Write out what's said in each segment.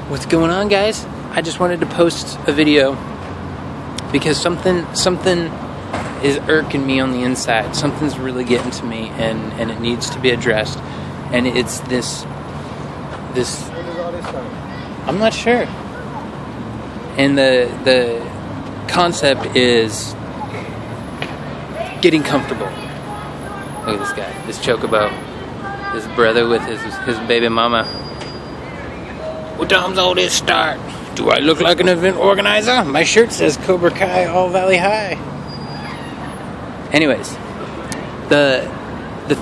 What's going on, guys? I just wanted to post a video because something is irking me on the inside. Something's really getting to me, and it needs to be addressed. And it's this. I'm not sure. And the concept is getting comfortable. Look at this guy, this chocobo, his brother with his baby mama. What time's all this start? Do I look like an event organizer? My shirt says Cobra Kai All Valley High. Anyways, the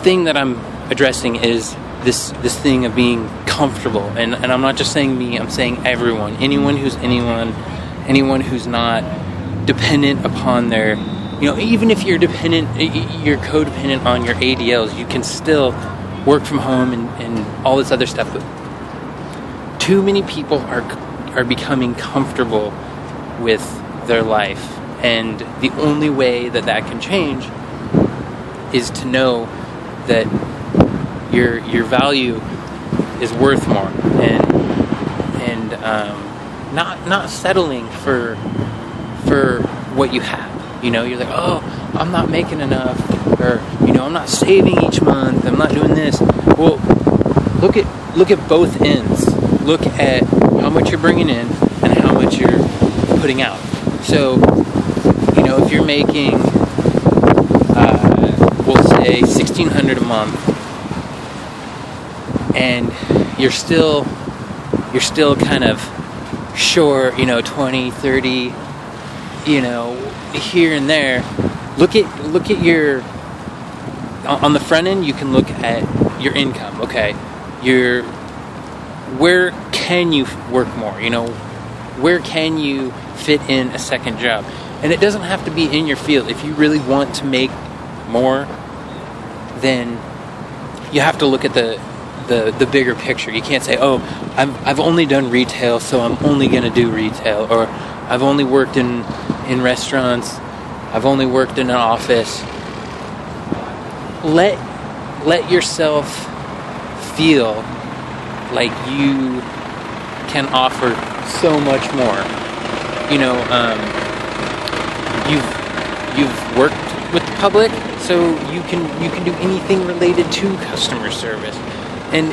thing that I'm addressing is this thing of being comfortable, and I'm not just saying me, I'm saying everyone, anyone who's not dependent upon their, even if you're codependent on your ADLs, you can still work from home and all this other stuff. But too many people are becoming comfortable with their life, and the only way that can change is to know that your value is worth more, and not settling for what you have. You're like, oh, I'm not making enough, or I'm not saving each month, I'm not doing this. Well, look at both ends. Look at how much you're bringing in and how much you're putting out. So, if you're making, we'll say $1,600 a month, and you're still kind of short, 20, 30, here and there. Look at your, on the front end, you can look at your income. Okay, where can you work more? Where can you fit in a second job? And it doesn't have to be in your field. If you really want to make more, then you have to look at the bigger picture. You can't say, oh, I've only done retail, so I'm only going to do retail, or I've only worked in restaurants, I've only worked in an office. Let yourself feel like you can offer so much more. You've worked with the public, so you can do anything related to customer service, and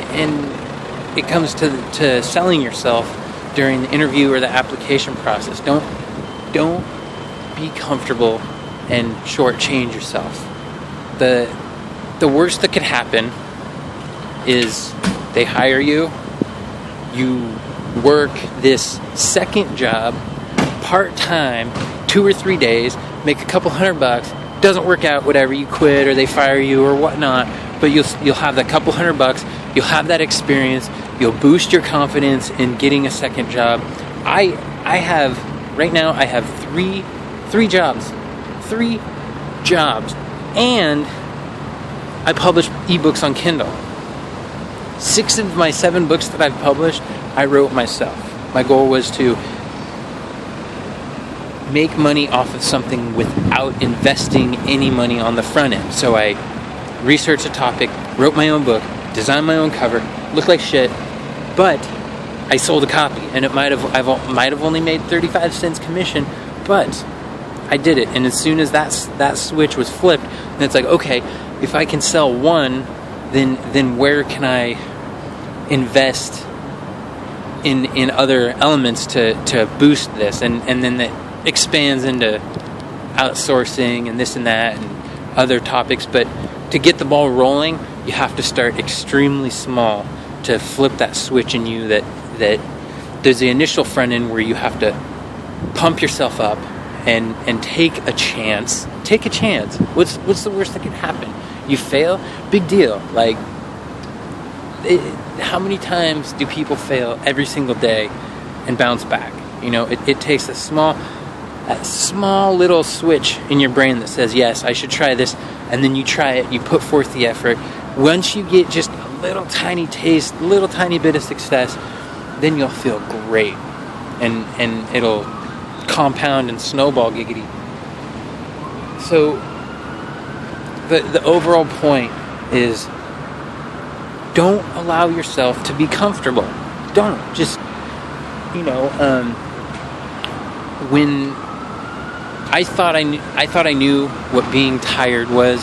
it comes to selling yourself during the interview or the application process. Don't be comfortable and shortchange yourself. The worst that could happen is they hire you, you work this second job part-time 2 or 3 days, make a couple $100, doesn't work out, whatever, you quit or they fire you or whatnot, but you'll have that couple $100, you'll have that experience, you'll boost your confidence in getting a second job. I have three jobs, and I publish ebooks on Kindle. 6 of my 7 books that I've published, I wrote myself. My goal was to make money off of something without investing any money on the front end. So I researched a topic, wrote my own book, designed my own cover, looked like shit, but I sold a copy, and I might have only made 35 cents commission, but I did it. And as soon as that switch was flipped, then it's like, okay, if I can sell one, then where can I invest in other elements to boost this, and then that expands into outsourcing and this and that and other topics. But to get the ball rolling, you have to start extremely small to flip that switch in you, that there's the initial front end where you have to pump yourself up and take a chance. What's the worst that can happen? You fail, big deal. Like, how many times do people fail every single day and bounce back? It takes a small little switch in your brain that says, yes, I should try this, and then you try it, you put forth the effort. Once you get just a little tiny taste, little tiny bit of success, then you'll feel great, and it'll compound and snowball giggity. So the overall point is, don't allow yourself to be comfortable. Don't. Just when I thought I knew what being tired was,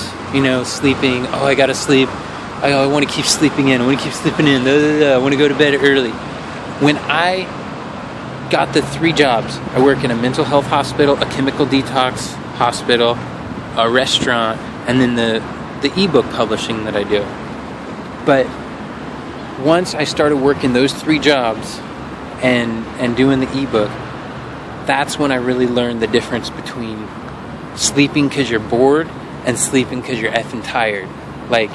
sleeping. Oh, I gotta sleep. I want to keep sleeping in. I want to keep sleeping in. I want to go to bed early. When I got the 3 jobs, I work in a mental health hospital, a chemical detox hospital, a restaurant, and then the ebook publishing that I do. But once I started working those 3 jobs and doing the ebook, that's when I really learned the difference between sleeping because you're bored and sleeping because you're effing tired. Like,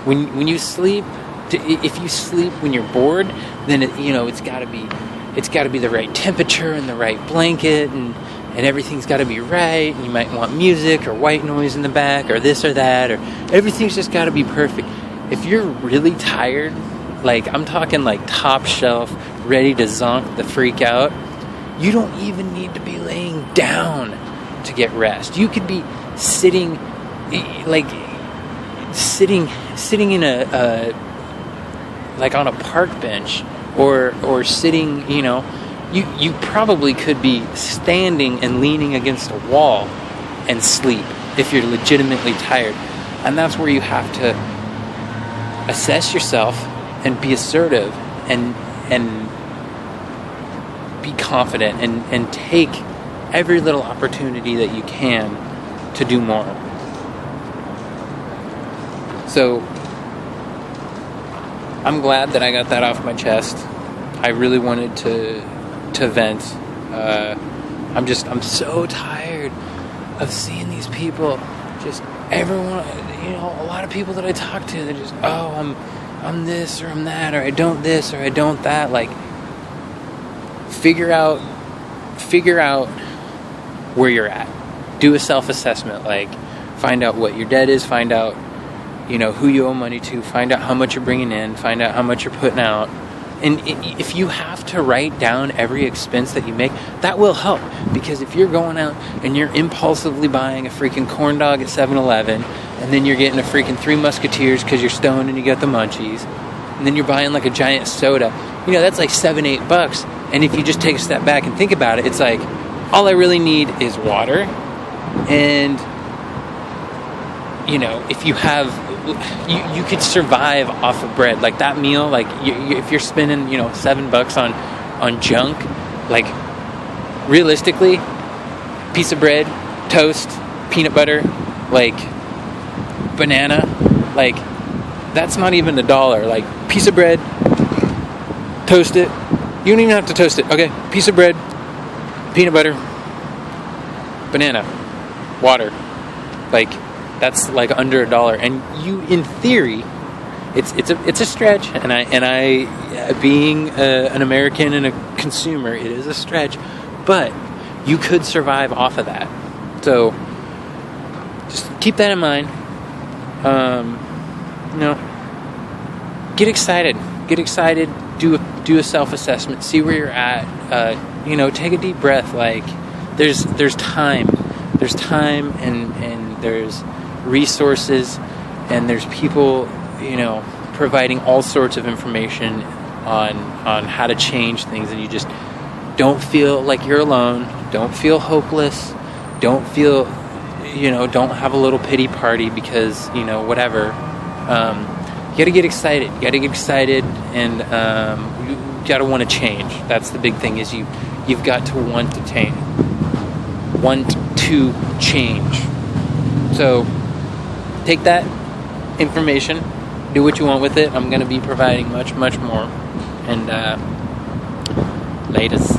when you sleep, if you sleep when you're bored, then it's got to be the right temperature and the right blanket, and everything's got to be right. And you might want music or white noise in the back or this or that, or everything's just got to be perfect. If you're really tired, like I'm talking like top shelf, ready to zonk the freak out, you don't even need to be laying down to get rest. You could be sitting in a like on a park bench, or sitting, you probably could be standing and leaning against a wall and sleep if you're legitimately tired. And that's where you have to assess yourself and be assertive and be confident and take every little opportunity that you can to do more. So I'm glad that I got that off my chest. I really wanted to vent. I'm so tired of seeing these people, just everyone, a lot of people that I talk to, they're just, I'm this or I'm that, or I don't this or I don't that. Like, figure out where you're at. Do a self-assessment. Like, find out what your debt is, find out who you owe money to, find out how much you're bringing in, find out how much you're putting out. And if you have to write down every expense that you make, that will help. Because if you're going out and you're impulsively buying a freaking corn dog at 7-Eleven, and then you're getting a freaking 3 Musketeers because you're stoned and you got the munchies, and then you're buying like a giant soda, that's like $7-8. And if you just take a step back and think about it, it's like, all I really need is water. And if you have, you could survive off of bread. Like that meal, like if you're spending, $7 on junk, like realistically, piece of bread, toast, peanut butter, like banana, like that's not even $1. Like piece of bread, toast it. You don't even have to toast it. Okay, piece of bread, peanut butter, banana, water, like. That's like under $1, and you, in theory, it's a stretch. And I being an American and a consumer, it is a stretch, but you could survive off of that. So just keep that in mind. Get excited. Do a self-assessment. See where you're at. Take a deep breath. Like there's time, and there's resources, and there's people providing all sorts of information on how to change things, and you just don't feel like you're alone, don't feel hopeless, don't feel don't have a little pity party because whatever. You gotta get excited, and you gotta want to change. That's the big thing, is you've got to want to change. So take that information, do what you want with it. I'm going to be providing much, much more. And latest.